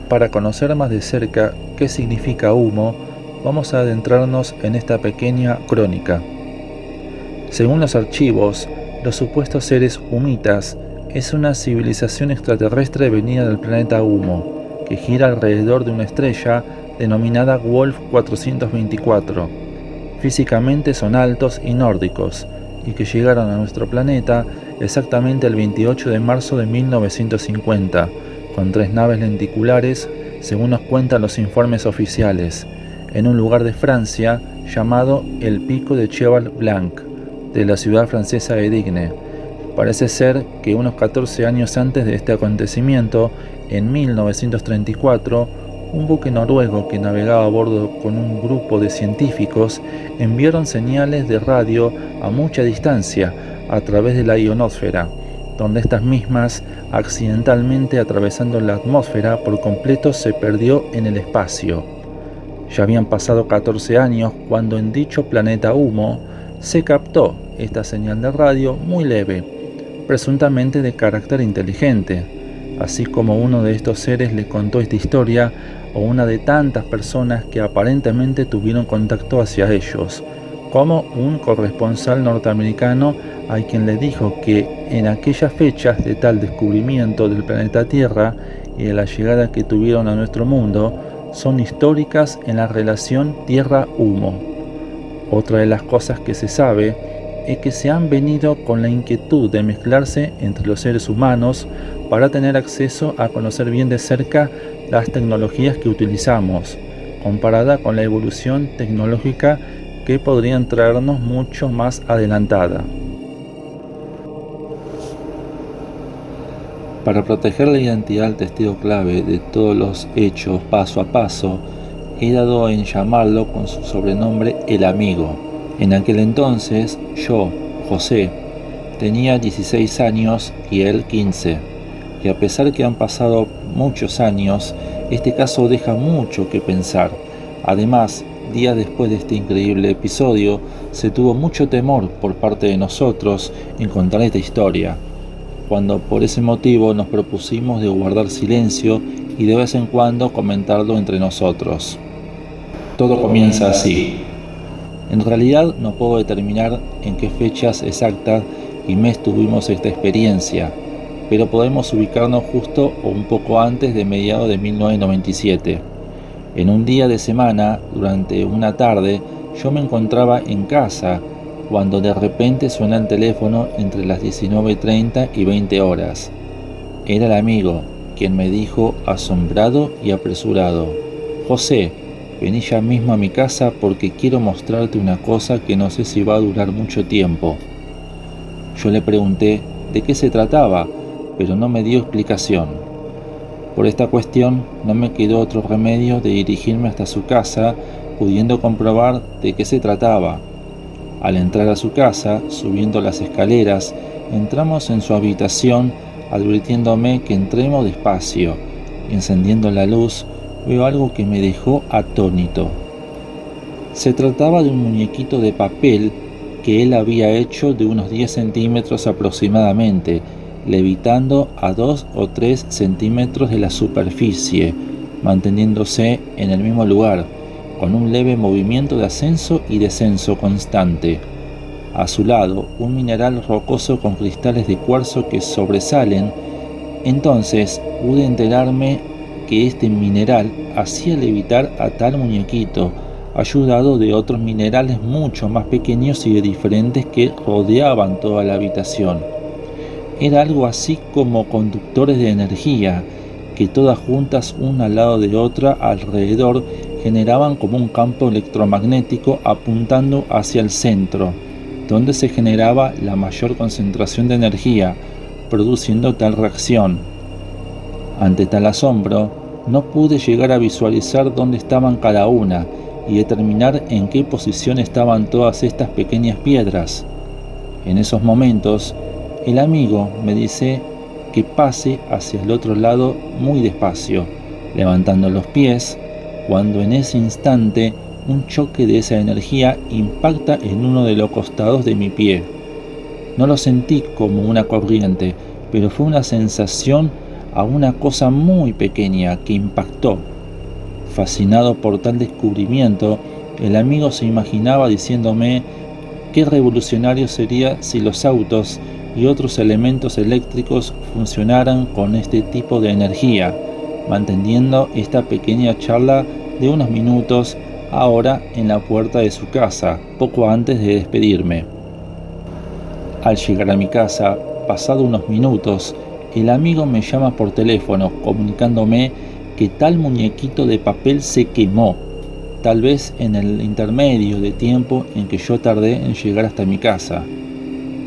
Para conocer más de cerca qué significa humo, vamos a adentrarnos en esta pequeña crónica. Según los archivos, los supuestos seres humitas es una civilización extraterrestre venida del planeta Humo, que gira alrededor de una estrella denominada Wolf 424. Físicamente son altos y nórdicos, y que llegaron a nuestro planeta exactamente el 28 de marzo de 1950, con 3 naves lenticulares, según nos cuentan los informes oficiales, en un lugar de Francia llamado el Pico de Cheval Blanc, de la ciudad francesa de Digne. Parece ser que unos 14 años antes de este acontecimiento, en 1934, un buque noruego que navegaba a bordo con un grupo de científicos enviaron señales de radio a mucha distancia a través de la ionosfera, donde estas mismas, accidentalmente atravesando la atmósfera por completo, se perdió en el espacio. Ya habían pasado 14 años cuando en dicho planeta Humo se captó esta señal de radio muy leve, presuntamente de carácter inteligente, así como uno de estos seres le contó esta historia o una de tantas personas que aparentemente tuvieron contacto hacia ellos, como un corresponsal norteamericano a quien le dijo que en aquellas fechas de tal descubrimiento del planeta Tierra y de la llegada que tuvieron a nuestro mundo son históricas en la relación Tierra-Humo. Otra de las cosas que se sabe es que se han venido con la inquietud de mezclarse entre los seres humanos para tener acceso a conocer bien de cerca las tecnologías que utilizamos, comparada con la evolución tecnológica que podrían traernos mucho más adelantada. Para proteger la identidad del testigo clave de todos los hechos paso a paso, he dado en llamarlo con su sobrenombre El Amigo. En aquel entonces, yo, José, tenía 16 años y él 15, y a pesar que han pasado muchos años, este caso deja mucho que pensar. Además, días después de este increíble episodio, se tuvo mucho temor por parte de nosotros en contar esta historia, cuando por ese motivo nos propusimos de guardar silencio y de vez en cuando comentarlo entre nosotros. Todo comienza así. En realidad no puedo determinar en qué fechas exactas y mes tuvimos esta experiencia, pero podemos ubicarnos justo o un poco antes de mediados de 1997. En un día de semana, durante una tarde, yo me encontraba en casa cuando de repente suena el teléfono entre las 19:30 y 20 horas. Era el amigo, quien me dijo asombrado y apresurado: José, vení ya mismo a mi casa porque quiero mostrarte una cosa que no sé si va a durar mucho tiempo. Yo le pregunté de qué se trataba, pero no me dio explicación. Por esta cuestión no me quedó otro remedio de dirigirme hasta su casa, pudiendo comprobar de qué se trataba. Al entrar a su casa, subiendo las escaleras, entramos en su habitación, advirtiéndome que entremos despacio, y encendiendo la luz, veo algo que me dejó atónito. Se trataba de un muñequito de papel que él había hecho de unos 10 centímetros aproximadamente, levitando a 2 o 3 centímetros de la superficie, manteniéndose en el mismo lugar, con un leve movimiento de ascenso y descenso constante. A su lado, un mineral rocoso con cristales de cuarzo que sobresalen. Entonces pude enterarme que este mineral hacía levitar a tal muñequito, ayudado de otros minerales mucho más pequeños y diferentes que rodeaban toda la habitación. Era algo así como conductores de energía, que todas juntas una al lado de otra alrededor generaban como un campo electromagnético apuntando hacia el centro, donde se generaba la mayor concentración de energía, produciendo tal reacción. Ante tal asombro, no pude llegar a visualizar dónde estaban cada una y determinar en qué posición estaban todas estas pequeñas piedras. En esos momentos, el amigo me dice que pase hacia el otro lado muy despacio, levantando los pies, cuando en ese instante un choque de esa energía impacta en uno de los costados de mi pie. No lo sentí como una corriente, pero fue una sensación a una cosa muy pequeña que impactó. Fascinado por tal descubrimiento, el amigo se imaginaba diciéndome qué revolucionario sería si los autos y otros elementos eléctricos funcionaran con este tipo de energía, manteniendo esta pequeña charla de unos minutos ahora en la puerta de su casa, poco antes de despedirme. Al llegar a mi casa, pasado unos minutos, el amigo me llama por teléfono comunicándome que tal muñequito de papel se quemó, tal vez en el intermedio de tiempo en que yo tardé en llegar hasta mi casa.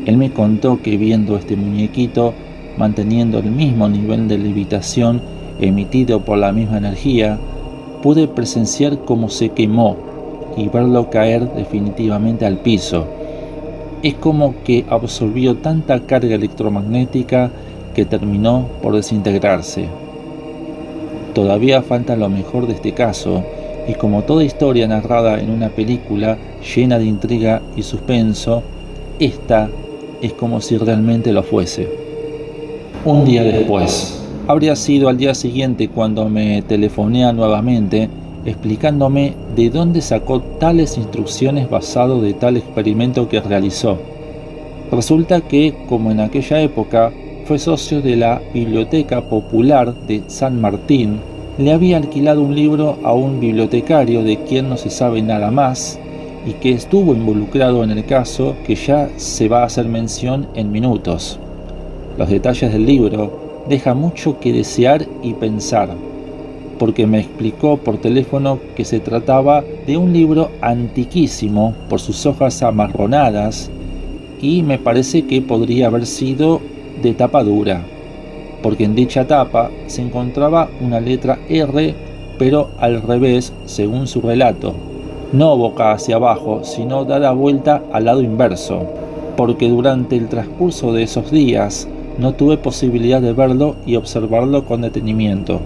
Él me contó que viendo este muñequito, manteniendo el mismo nivel de levitación emitido por la misma energía, pude presenciar cómo se quemó y verlo caer definitivamente al piso. Es como que absorbió tanta carga electromagnética que terminó por desintegrarse. Todavía falta lo mejor de este caso, y como toda historia narrada en una película llena de intriga y suspenso, esta es como si realmente lo fuese. Un día después, habría sido al día siguiente cuando me telefonea nuevamente explicándome de dónde sacó tales instrucciones basado de tal experimento que realizó. Resulta que, como en aquella época, fue socio de la Biblioteca Popular de San Martín, le había alquilado un libro a un bibliotecario de quien no se sabe nada más y que estuvo involucrado en el caso que ya se va a hacer mención en minutos. Los detalles del libro dejan mucho que desear y pensar, porque me explicó por teléfono que se trataba de un libro antiquísimo por sus hojas amarronadas y me parece que podría haber sido de tapa dura, porque en dicha tapa se encontraba una letra R, pero al revés según su relato, no boca hacia abajo, sino dada vuelta al lado inverso, porque durante el transcurso de esos días no tuve posibilidad de verlo y observarlo con detenimiento.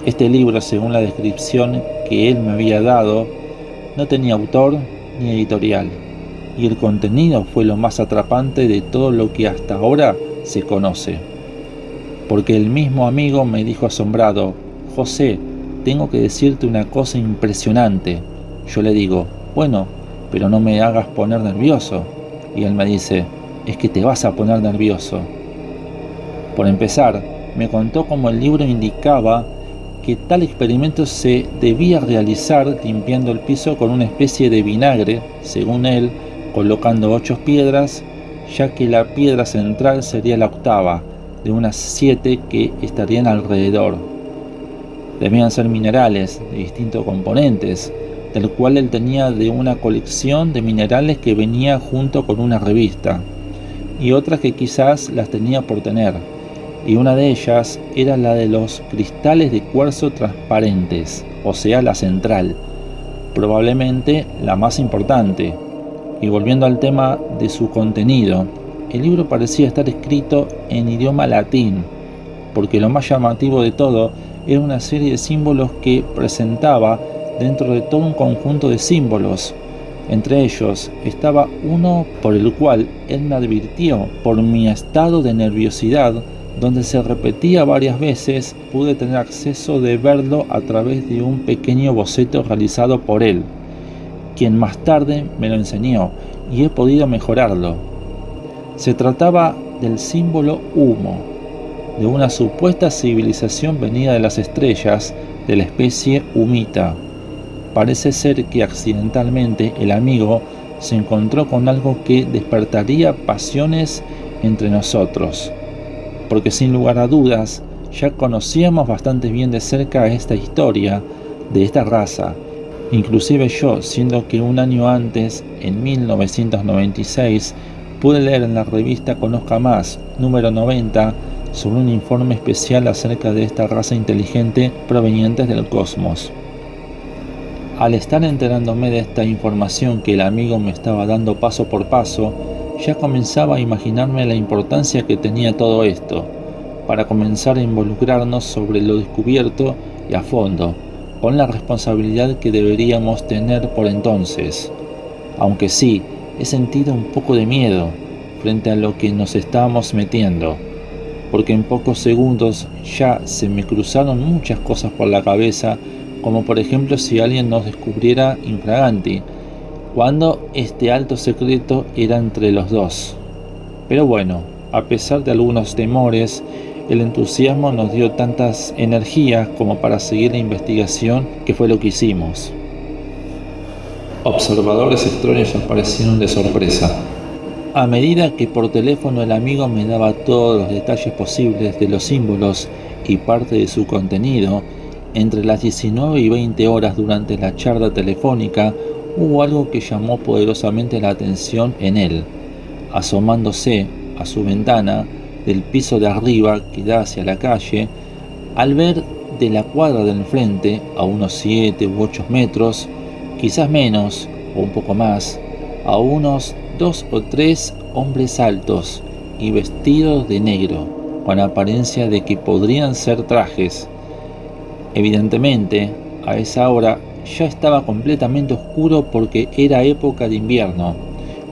Este libro, según la descripción que él me había dado, no tenía autor ni editorial, y el contenido fue lo más atrapante de todo lo que hasta ahora se conoce. Porque el mismo amigo me dijo asombrado: José, tengo que decirte una cosa impresionante. Yo le digo: bueno, pero no me hagas poner nervioso. Y él me dice: es que te vas a poner nervioso. Por empezar, me contó cómo el libro indicaba que tal experimento se debía realizar limpiando el piso con una especie de vinagre, según él, colocando 8 piedras, ya que la piedra central sería la octava, de unas 7 que estarían alrededor. Debían ser minerales de distintos componentes, del cual él tenía de una colección de minerales que venía junto con una revista, y otras que quizás las tenía por tener, y una de ellas era la de los cristales de cuarzo transparentes, o sea, la central, probablemente la más importante. Y volviendo al tema de su contenido, el libro parecía estar escrito en idioma latín, porque lo más llamativo de todo era una serie de símbolos que presentaba dentro de todo un conjunto de símbolos. Entre ellos estaba uno por el cual él me advirtió por mi estado de nerviosidad, donde se repetía varias veces. Pude tener acceso de verlo a través de un pequeño boceto realizado por él, quien más tarde me lo enseñó, y he podido mejorarlo. Se trataba del símbolo humo, de una supuesta civilización venida de las estrellas, de la especie humita. Parece ser que accidentalmente el amigo se encontró con algo que despertaría pasiones entre nosotros, porque sin lugar a dudas ya conocíamos bastante bien de cerca esta historia de esta raza. Inclusive yo, siendo que un año antes, en 1996, pude leer en la revista Conozca Más, número 90, sobre un informe especial acerca de esta raza inteligente provenientes del cosmos. Al estar enterándome de esta información que el amigo me estaba dando paso por paso, ya comenzaba a imaginarme la importancia que tenía todo esto, para comenzar a involucrarnos sobre lo descubierto y a fondo, con la responsabilidad que deberíamos tener por entonces. Aunque sí, he sentido un poco de miedo frente a lo que nos estábamos metiendo, porque en pocos segundos ya se me cruzaron muchas cosas por la cabeza, como por ejemplo si alguien nos descubriera infraganti, cuando este alto secreto era entre los dos. Pero bueno, a pesar de algunos temores, el entusiasmo nos dio tantas energías como para seguir la investigación, que fue lo que hicimos. Observadores extraños aparecieron de sorpresa. A medida que por teléfono el amigo me daba todos los detalles posibles de los símbolos y parte de su contenido, entre las 19 y 20 horas durante la charla telefónica hubo algo que llamó poderosamente la atención en él. Asomándose a su ventana del piso de arriba que da hacia la calle, al ver de la cuadra del enfrente, a unos 7 u 8 metros, quizás menos o un poco más, a unos 2 o 3 hombres altos y vestidos de negro, con apariencia de que podrían ser trajes. Evidentemente, a esa hora ya estaba completamente oscuro porque era época de invierno,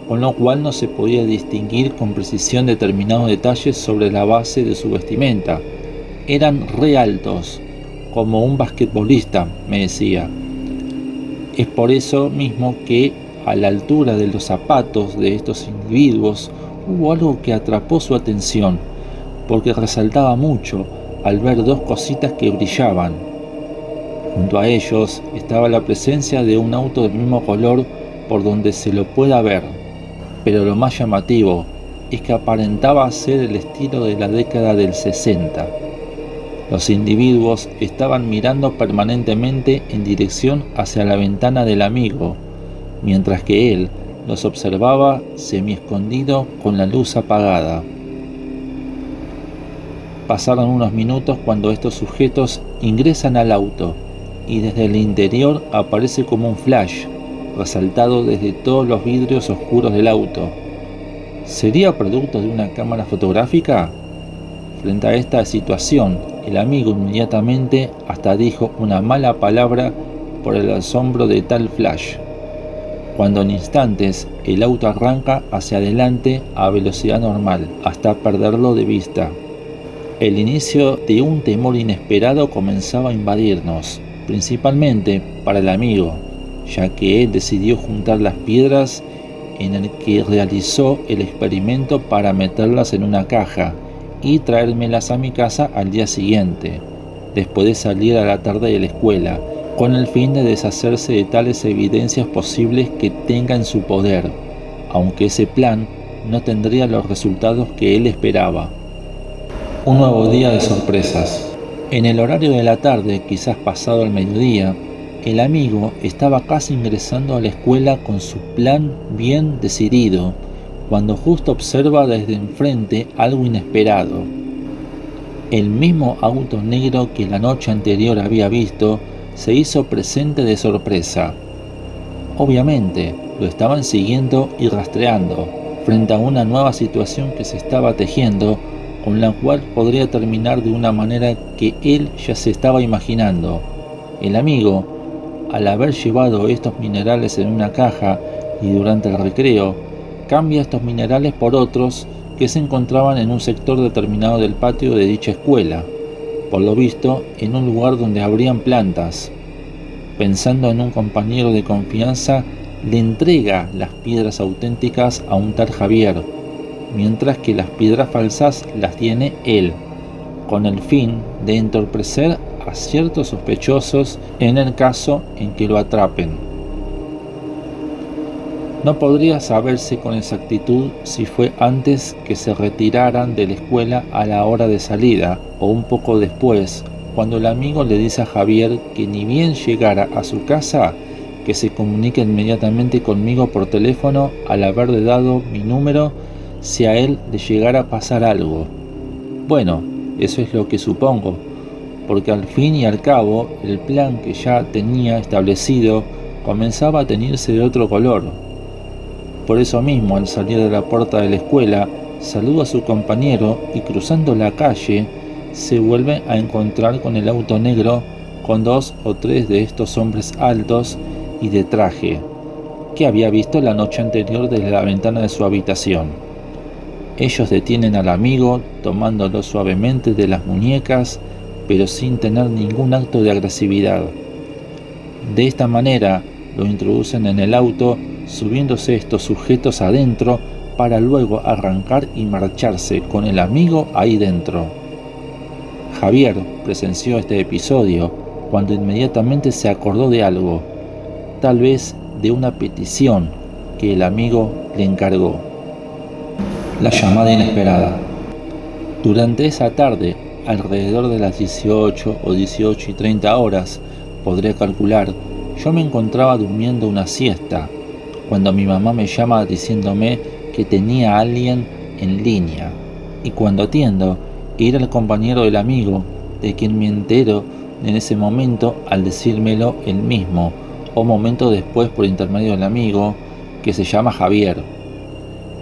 con lo cual no se podía distinguir con precisión determinados detalles sobre la base de su vestimenta. Eran re altos, como un basquetbolista, me decía. Es por eso mismo que a la altura de los zapatos de estos individuos hubo algo que atrapó su atención, porque resaltaba mucho al ver dos cositas que brillaban. Junto a ellos estaba la presencia de un auto del mismo color por donde se lo pueda ver, pero lo más llamativo es que aparentaba ser el estilo de la década del 60. Los individuos estaban mirando permanentemente en dirección hacia la ventana del amigo, mientras que él los observaba semi-escondido con la luz apagada. Pasaron unos minutos cuando estos sujetos ingresan al auto y desde el interior aparece como un flash, resaltado desde todos los vidrios oscuros del auto. ¿Sería producto de una cámara fotográfica? Frente a esta situación, el amigo inmediatamente hasta dijo una mala palabra por el asombro de tal flash, cuando en instantes el auto arranca hacia adelante a velocidad normal, hasta perderlo de vista. El inicio de un temor inesperado comenzaba a invadirnos, principalmente para el amigo, ya que él decidió juntar las piedras en el que realizó el experimento para meterlas en una caja y traérmelas a mi casa al día siguiente, después de salir a la tarde de la escuela, con el fin de deshacerse de tales evidencias posibles que tenga en su poder, aunque ese plan no tendría los resultados que él esperaba. Un nuevo día de sorpresas. En el horario de la tarde, quizás pasado el mediodía, el amigo estaba casi ingresando a la escuela con su plan bien decidido, cuando justo observa desde enfrente algo inesperado. El mismo auto negro que la noche anterior había visto se hizo presente de sorpresa. Obviamente, lo estaban siguiendo y rastreando, frente a una nueva situación que se estaba tejiendo, con la cual podría terminar de una manera que él ya se estaba imaginando. El amigo, al haber llevado estos minerales en una caja y durante el recreo, cambia estos minerales por otros que se encontraban en un sector determinado del patio de dicha escuela, por lo visto en un lugar donde habrían plantas. Pensando en un compañero de confianza, le entrega las piedras auténticas a un tal Javier, mientras que las piedras falsas las tiene él, con el fin de entorpecer a ciertos sospechosos en el caso en que lo atrapen. No podría saberse con exactitud si fue antes que se retiraran de la escuela a la hora de salida o un poco después, cuando el amigo le dice a Javier que ni bien llegara a su casa, que se comunique inmediatamente conmigo por teléfono al haberle dado mi número si a él le llegara a pasar algo. Bueno, eso es lo que supongo, porque al fin y al cabo el plan que ya tenía establecido comenzaba a teñirse de otro color. Por eso mismo, al salir de la puerta de la escuela, saluda a su compañero y cruzando la calle, se vuelve a encontrar con el auto negro con 2 o 3 de estos hombres altos y de traje, que había visto la noche anterior desde la ventana de su habitación. Ellos detienen al amigo tomándolo suavemente de las muñecas, pero sin tener ningún acto de agresividad. De esta manera lo introducen en el auto, subiéndose estos sujetos adentro para luego arrancar y marcharse con el amigo ahí dentro. Javier presenció este episodio cuando inmediatamente se acordó de algo, tal vez de una petición que el amigo le encargó. La llamada inesperada. Durante esa tarde, alrededor de las 18 o 18:30 horas, podría calcular, yo me encontraba durmiendo una siesta, cuando mi mamá me llama diciéndome que tenía a alguien en línea, y cuando atiendo, era el compañero del amigo, de quien me entero en ese momento al decírmelo él mismo, o momento después por intermedio del amigo, que se llama Javier.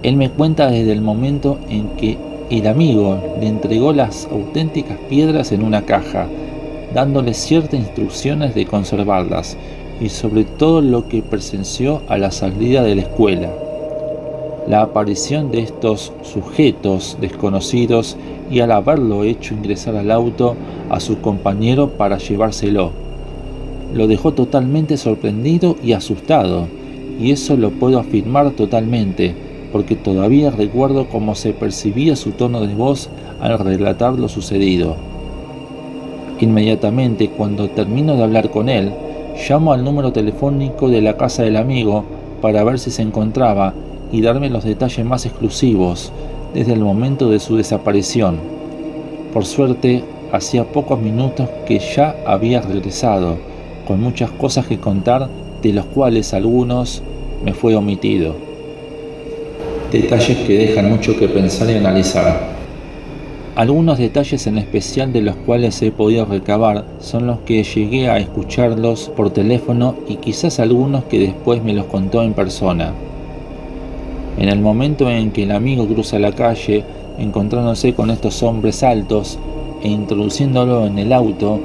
Él me cuenta desde el momento en que el amigo le entregó las auténticas piedras en una caja, dándole ciertas instrucciones de conservarlas, y sobre todo lo que presenció a la salida de la escuela. La aparición de estos sujetos desconocidos y al haberlo hecho ingresar al auto a su compañero para llevárselo. Lo dejó totalmente sorprendido y asustado, y eso lo puedo afirmar totalmente, porque todavía recuerdo cómo se percibía su tono de voz al relatar lo sucedido. Inmediatamente, cuando termino de hablar con él, llamo al número telefónico de la casa del amigo para ver si se encontraba y darme los detalles más exclusivos desde el momento de su desaparición. Por suerte, hacía pocos minutos que ya había regresado, con muchas cosas que contar, de los cuales algunos me fue omitido. Detalles que dejan mucho que pensar y analizar. Algunos detalles en especial de los cuales he podido recabar son los que llegué a escucharlos por teléfono y quizás algunos que después me los contó en persona. En el momento en que el amigo cruza la calle, encontrándose con estos hombres altos e introduciéndolo en el auto,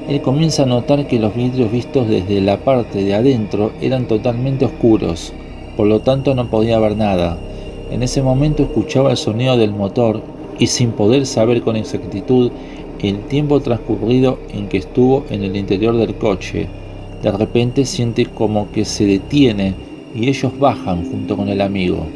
él comienza a notar que los vidrios vistos desde la parte de adentro eran totalmente oscuros, por lo tanto no podía ver nada. En ese momento escuchaba el sonido del motor y sin poder saber con exactitud el tiempo transcurrido en que estuvo en el interior del coche, de repente siente como que se detiene y ellos bajan junto con el amigo.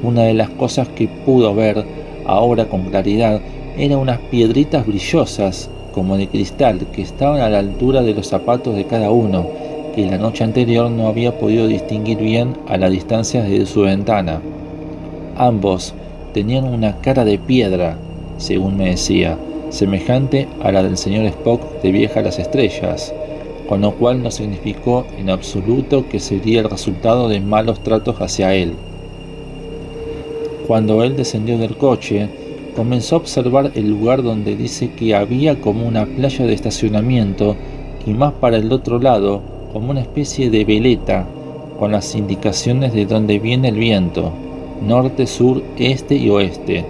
Una de las cosas que pudo ver ahora con claridad eran unas piedritas brillosas como de cristal que estaban a la altura de los zapatos de cada uno, que la noche anterior no había podido distinguir bien a la distancia desde su ventana. Ambos tenían una cara de piedra, según me decía, semejante a la del señor Spock de Viaje a las Estrellas, con lo cual no significó en absoluto que sería el resultado de malos tratos hacia él. Cuando él descendió del coche, comenzó a observar el lugar donde dice que había como una playa de estacionamiento y más para el otro lado como una especie de veleta con las indicaciones de dónde viene el viento, norte, sur, este y oeste.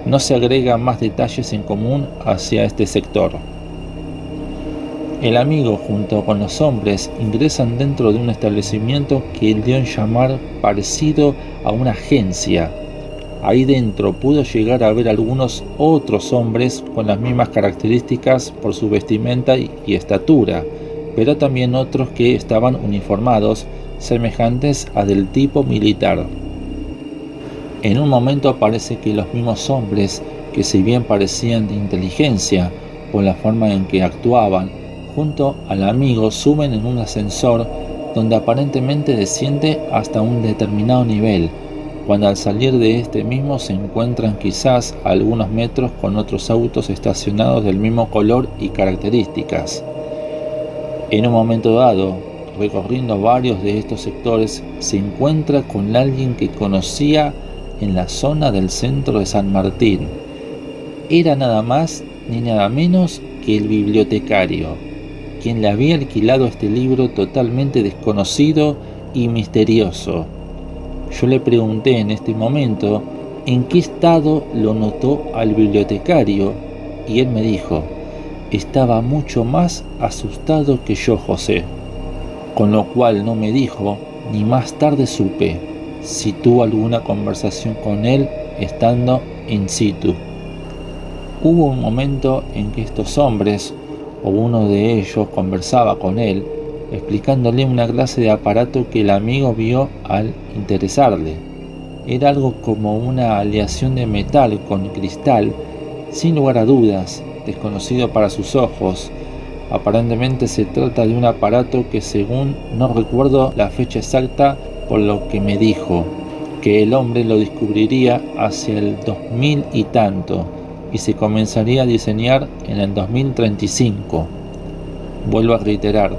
No se agregan más detalles en común hacia este sector. El amigo junto con los hombres ingresan dentro de un establecimiento que él dio en llamar parecido a una agencia. Ahí dentro pudo llegar a ver algunos otros hombres con las mismas características por su vestimenta y estatura, pero también otros que estaban uniformados, semejantes a del tipo militar. En un momento parece que los mismos hombres, que si bien parecían de inteligencia por la forma en que actuaban, junto al amigo suben en un ascensor donde aparentemente desciende hasta un determinado nivel, cuando al salir de este mismo se encuentran quizás a algunos metros con otros autos estacionados del mismo color y características. En un momento dado, recorriendo varios de estos sectores, se encuentra con alguien que conocía en la zona del centro de San Martín. Era nada más ni nada menos que el bibliotecario, quien le había alquilado este libro totalmente desconocido y misterioso. Yo le pregunté en este momento en qué estado lo notó al bibliotecario y él me dijo: estaba mucho más asustado que yo, José. Con lo cual no me dijo, ni más tarde supe, si tuvo alguna conversación con él estando in situ. Hubo un momento en que estos hombres, o uno de ellos, conversaba con él, explicándole una clase de aparato que el amigo vio al interesarle. Era algo como una aleación de metal con cristal, sin lugar a dudas, desconocido para sus ojos. Aparentemente se trata de un aparato que, según no recuerdo la fecha exacta, por lo que me dijo, que el hombre lo descubriría hacia el 2000 y tanto, y se comenzaría a diseñar en el 2035. Vuelvo a reiterar,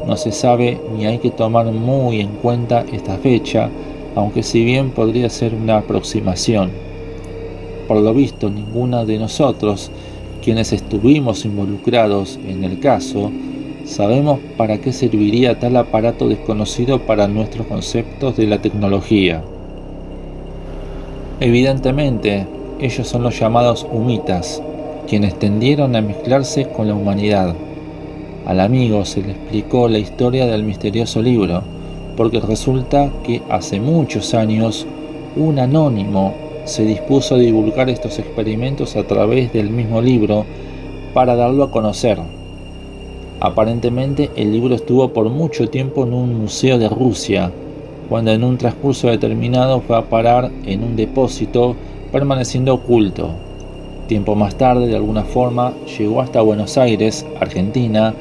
no se sabe ni hay que tomar muy en cuenta esta fecha, aunque si bien podría ser una aproximación. Por lo visto, ninguno de nosotros, quienes estuvimos involucrados en el caso, sabemos para qué serviría tal aparato desconocido para nuestros conceptos de la tecnología. Evidentemente, ellos son los llamados humitas, quienes tendieron a mezclarse con la humanidad. Al amigo se le explicó la historia del misterioso libro, porque resulta que hace muchos años un anónimo se dispuso a divulgar estos experimentos a través del mismo libro para darlo a conocer. Aparentemente el libro estuvo por mucho tiempo en un museo de Rusia, cuando en un transcurso determinado fue a parar en un depósito, permaneciendo oculto. Tiempo más tarde, de alguna forma, llegó hasta Buenos Aires, Argentina,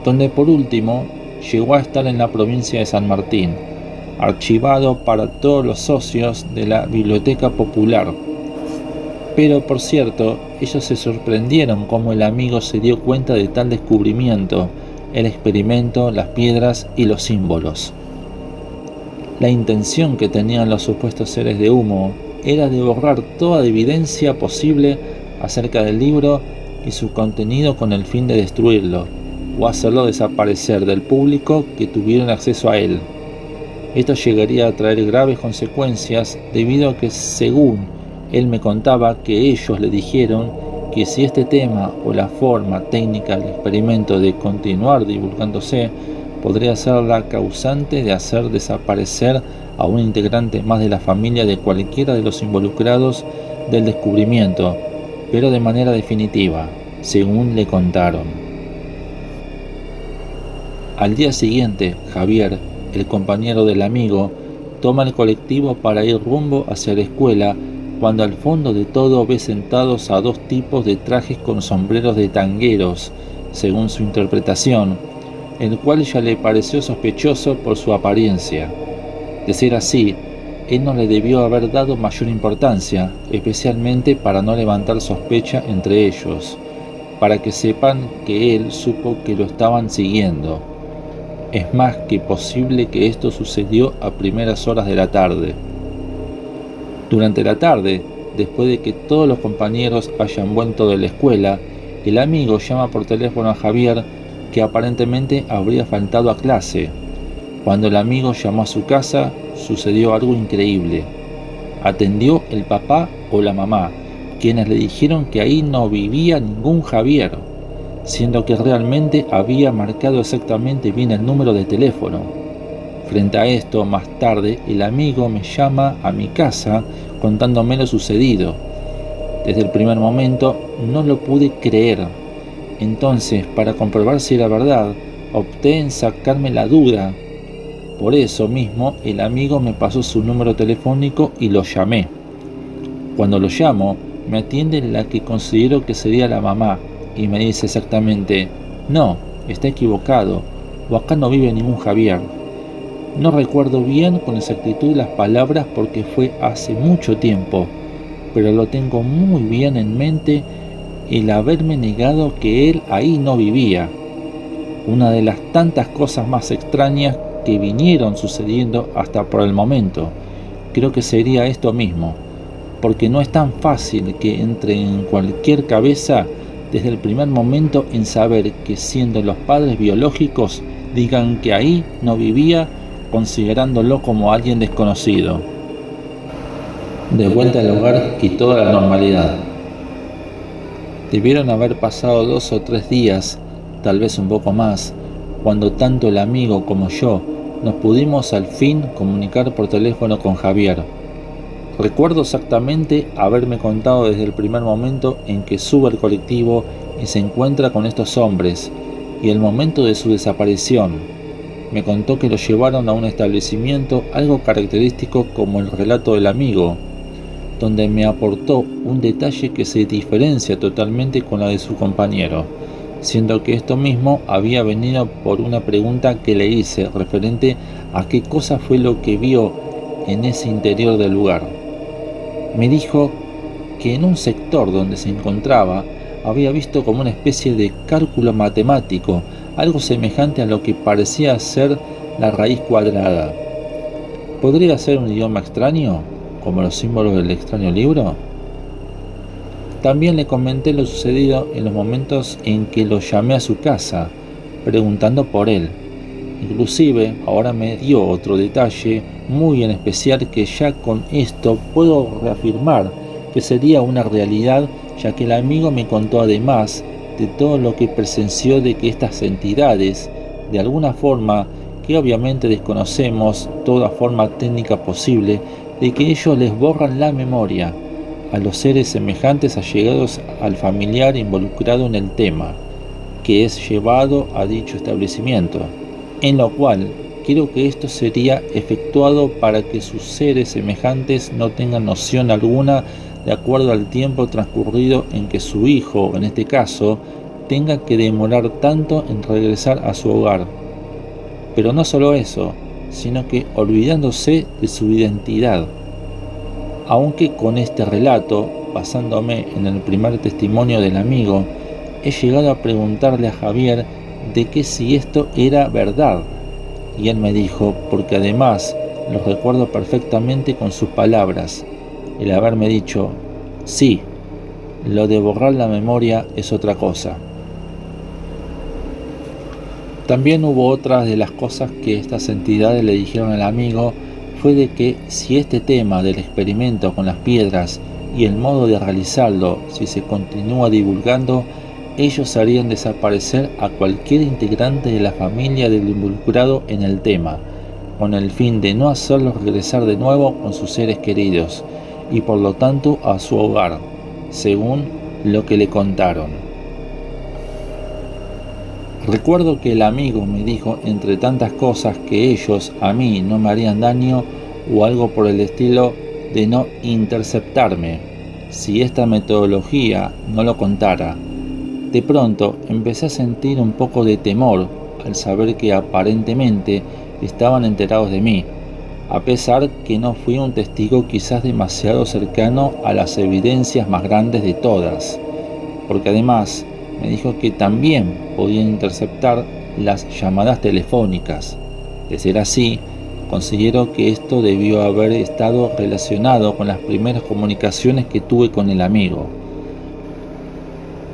donde por último llegó a estar en la provincia de San Martín, archivado para todos los socios de la Biblioteca Popular. Pero por cierto, ellos se sorprendieron cómo el amigo se dio cuenta de tal descubrimiento, el experimento, las piedras y los símbolos. La intención que tenían los supuestos seres de humo era de borrar toda evidencia posible acerca del libro y su contenido con el fin de destruirlo, o hacerlo desaparecer del público que tuvieron acceso a él. Esto llegaría a traer graves consecuencias debido a que, según él me contaba, que ellos le dijeron que si este tema o la forma técnica del experimento de continuar divulgándose podría ser la causante de hacer desaparecer a un integrante más de la familia de cualquiera de los involucrados del descubrimiento, pero de manera definitiva, según le contaron. Al día siguiente, Javier, el compañero del amigo, toma el colectivo para ir rumbo hacia la escuela, cuando al fondo de todo ve sentados a dos tipos de trajes con sombreros de tangueros, según su interpretación, el cual ya le pareció sospechoso por su apariencia. De ser así, él no le debió haber dado mayor importancia, especialmente para no levantar sospecha entre ellos, para que sepan que él supo que lo estaban siguiendo. Es más que posible que esto sucedió a primeras horas de la tarde. Durante la tarde, después de que todos los compañeros hayan vuelto de la escuela, el amigo llama por teléfono a Javier, que aparentemente habría faltado a clase. Cuando el amigo llamó a su casa, sucedió algo increíble. Atendió el papá o la mamá, quienes le dijeron que ahí no vivía ningún Javier, siendo que realmente había marcado exactamente bien el número de teléfono. Frente a esto, más tarde, el amigo me llama a mi casa contándome lo sucedido. Desde el primer momento no lo pude creer. Entonces, para comprobar si era verdad, opté en sacarme la duda. Por eso mismo, el amigo me pasó su número telefónico y lo llamé. Cuando lo llamo, me atiende la que considero que sería la mamá y me dice exactamente: no, está equivocado, o acá no vive ningún Javier. No recuerdo bien con exactitud las palabras porque fue hace mucho tiempo, pero lo tengo muy bien en mente el haberme negado que él ahí no vivía. Una de las tantas cosas más extrañas que vinieron sucediendo hasta por el momento. Creo que sería esto mismo, porque no es tan fácil que entre en cualquier cabeza desde el primer momento en saber que, siendo los padres biológicos, digan que ahí no vivía, considerándolo como alguien desconocido. De vuelta al hogar y toda la normalidad. Debieron haber pasado 2 o 3 días, tal vez un poco más, cuando tanto el amigo como yo nos pudimos al fin comunicar por teléfono con Javier. Recuerdo exactamente haberme contado desde el primer momento en que sube al colectivo y se encuentra con estos hombres, y el momento de su desaparición. Me contó que lo llevaron a un establecimiento algo característico como el relato del amigo, donde me aportó un detalle que se diferencia totalmente con la de su compañero, siendo que esto mismo había venido por una pregunta que le hice referente a qué cosa fue lo que vio en ese interior del lugar. Me dijo que en un sector donde se encontraba había visto como una especie de cálculo matemático, algo semejante a lo que parecía ser la raíz cuadrada. ¿Podría ser un idioma extraño, como los símbolos del extraño libro? También le comenté lo sucedido en los momentos en que lo llamé a su casa, preguntando por él. Inclusive ahora me dio otro detalle muy en especial que ya con esto puedo reafirmar que sería una realidad, ya que el amigo me contó además de todo lo que presenció de que estas entidades, de alguna forma que obviamente desconocemos toda forma técnica posible, de que ellos les borran la memoria a los seres semejantes allegados al familiar involucrado en el tema, que es llevado a dicho establecimiento, en lo cual creo que esto sería efectuado para que sus seres semejantes no tengan noción alguna de acuerdo al tiempo transcurrido en que su hijo, en este caso, tenga que demorar tanto en regresar a su hogar. Pero no solo eso, sino que olvidándose de su identidad. Aunque con este relato, basándome en el primer testimonio del amigo, he llegado a preguntarle a Javier de que si esto era verdad. Y él me dijo, porque además lo recuerdo perfectamente con sus palabras, el haberme dicho, sí, lo de borrar la memoria es otra cosa. También hubo otras de las cosas que estas entidades le dijeron al amigo, fue de que si este tema del experimento con las piedras y el modo de realizarlo, si se continúa divulgando, ellos harían desaparecer a cualquier integrante de la familia del involucrado en el tema, con el fin de no hacerlos regresar de nuevo con sus seres queridos, y por lo tanto a su hogar, según lo que le contaron. Recuerdo que el amigo me dijo, entre tantas cosas, que ellos a mí no me harían daño o algo por el estilo de no interceptarme, si esta metodología no lo contara. De pronto empecé a sentir un poco de temor al saber que aparentemente estaban enterados de mí, a pesar que no fui un testigo quizás demasiado cercano a las evidencias más grandes de todas, porque además me dijo que también podían interceptar las llamadas telefónicas. De ser así, considero que esto debió haber estado relacionado con las primeras comunicaciones que tuve con el amigo.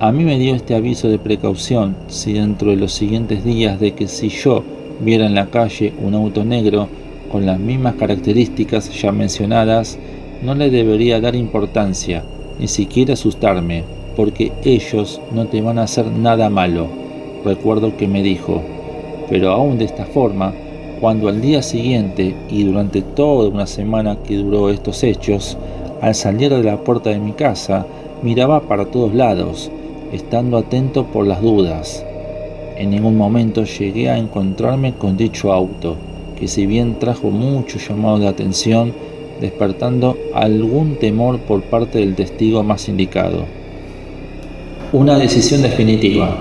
A mí me dio este aviso de precaución si dentro de los siguientes días de que si yo viera en la calle un auto negro con las mismas características ya mencionadas, no le debería dar importancia, ni siquiera asustarme, porque ellos no te van a hacer nada malo, recuerdo que me dijo. Pero aún de esta forma, cuando al día siguiente y durante toda una semana que duró estos hechos, al salir de la puerta de mi casa, miraba para todos lados, estando atento por las dudas. En ningún momento llegué a encontrarme con dicho auto, que si bien trajo mucho llamado de atención, despertando algún temor por parte del testigo más indicado. Una decisión definitiva.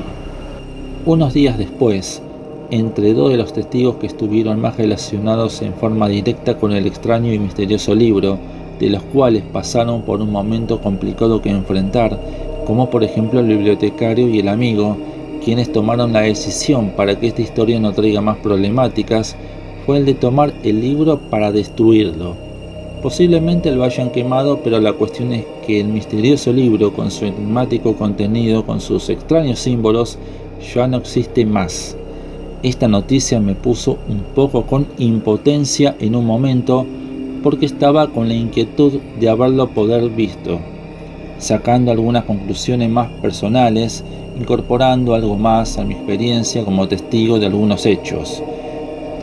Unos días después, entre dos de los testigos que estuvieron más relacionados en forma directa con el extraño y misterioso libro, de los cuales pasaron por un momento complicado que enfrentar, como por ejemplo el bibliotecario y el amigo, quienes tomaron la decisión para que esta historia no traiga más problemáticas, fue el de tomar el libro para destruirlo. Posiblemente lo hayan quemado, pero la cuestión es que el misterioso libro, con su enigmático contenido, con sus extraños símbolos, ya no existe más. Esta noticia me puso un poco con impotencia en un momento, porque estaba con la inquietud de haberlo poder visto, sacando algunas conclusiones más personales, incorporando algo más a mi experiencia como testigo de algunos hechos.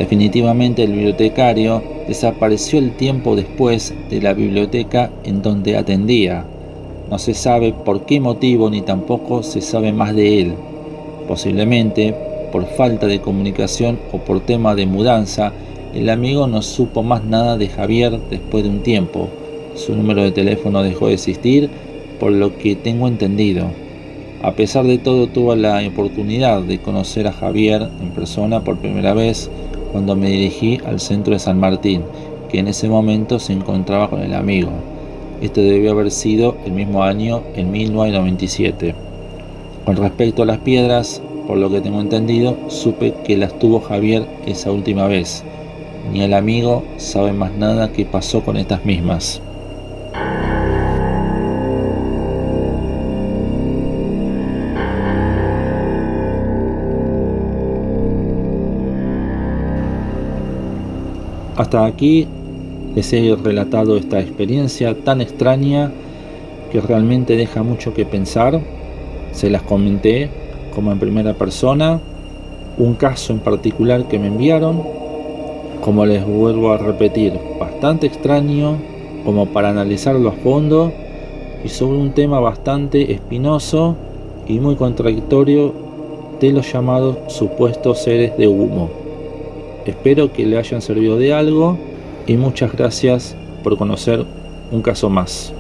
Definitivamente el bibliotecario desapareció el tiempo después de la biblioteca en donde atendía. No se sabe por qué motivo ni tampoco se sabe más de él. Posiblemente por falta de comunicación o por tema de mudanza, el amigo no supo más nada de Javier después de un tiempo. Su número de teléfono dejó de existir, por lo que tengo entendido. A pesar de todo, tuve la oportunidad de conocer a Javier en persona por primera vez cuando me dirigí al centro de San Martín, que en ese momento se encontraba con el amigo. Esto debió haber sido el mismo año, en 1997. Con respecto a las piedras, por lo que tengo entendido, supe que las tuvo Javier esa última vez. Ni el amigo sabe más nada qué pasó con estas mismas. Hasta aquí les he relatado esta experiencia tan extraña que realmente deja mucho que pensar. Se las comenté como en primera persona, un caso en particular que me enviaron, como les vuelvo a repetir, bastante extraño como para analizarlo a fondo y sobre un tema bastante espinoso y muy contradictorio de los llamados supuestos seres de humo. Espero que le hayan servido de algo y muchas gracias por conocer un caso más.